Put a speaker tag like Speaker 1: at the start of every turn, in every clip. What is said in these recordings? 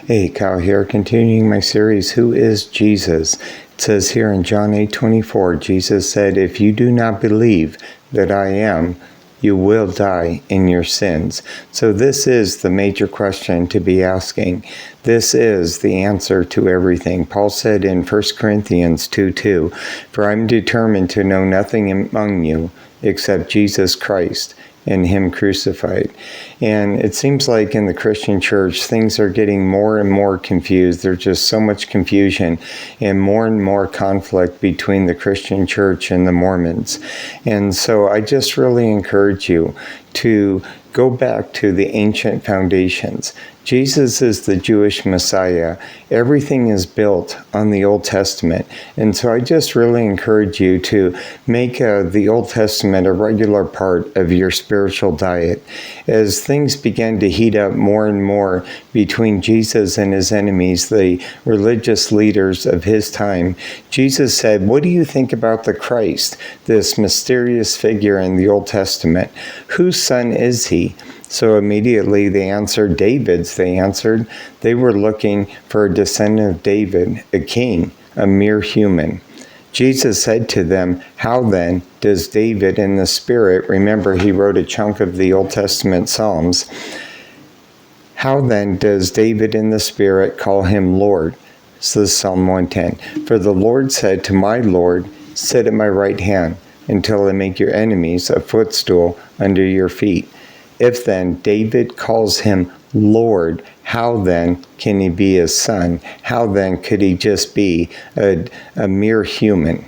Speaker 1: Hey, Kyle here, continuing my series, Who is Jesus? It says here in John 8:24, Jesus said, "If you do not believe that I am, you will die in your sins." So this is the major question to be asking. This is the answer to everything. Paul said in 1 Corinthians 2:2, "For I'm determined to know nothing among you except Jesus Christ and Him crucified." And it seems like in the Christian church, things are getting more and more confused. There's just so much confusion and more conflict between the Christian church and the Mormons. And so I just really encourage you to go back to the ancient foundations. Jesus is the Jewish Messiah. Everything is built on the Old Testament. And so I just really encourage you to make the Old Testament a regular part of your spiritual diet. As things began to heat up more and more between Jesus and his enemies, the religious leaders of his time, Jesus said, "What do you think about the Christ, this mysterious figure in the Old Testament? Whose son is he?" So immediately they answered, David's. They answered. They were looking for a descendant of David, a king, a mere human. Jesus said to them, "How then does David in the Spirit," remember he wrote a chunk of the Old Testament Psalms, "How then does David in the Spirit call him Lord?" This is Psalm 110. "For the Lord said to my Lord, sit at my right hand until I make your enemies a footstool under your feet." If then David calls him Lord, how then can he be his son? How then could he just be a mere human?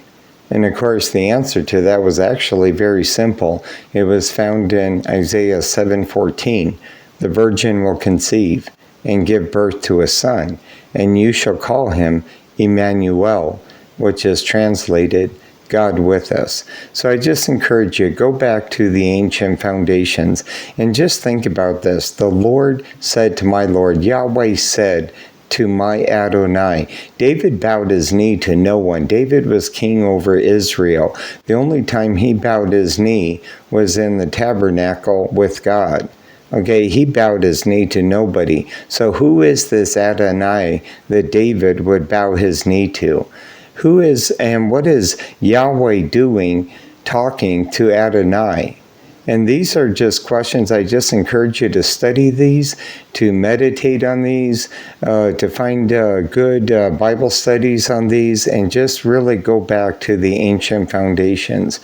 Speaker 1: And of course, the answer to that was actually very simple. It was found in Isaiah 7:14. "The virgin will conceive and give birth to a son, and you shall call him Emmanuel," which is translated God with us. So I just encourage you, go back to the ancient foundations and just think about this. The Lord said to my Lord, Yahweh said to my Adonai. David bowed his knee to no one. David was king over Israel. The only time he bowed his knee was in the tabernacle with God. Okay, he bowed his knee to nobody. So who is this Adonai that David would bow his knee to? Who is and what is Yahweh doing talking to Adonai? And these are just questions. I just encourage you to study these, to meditate on these, to find good Bible studies on these, and just really go back to the ancient foundations.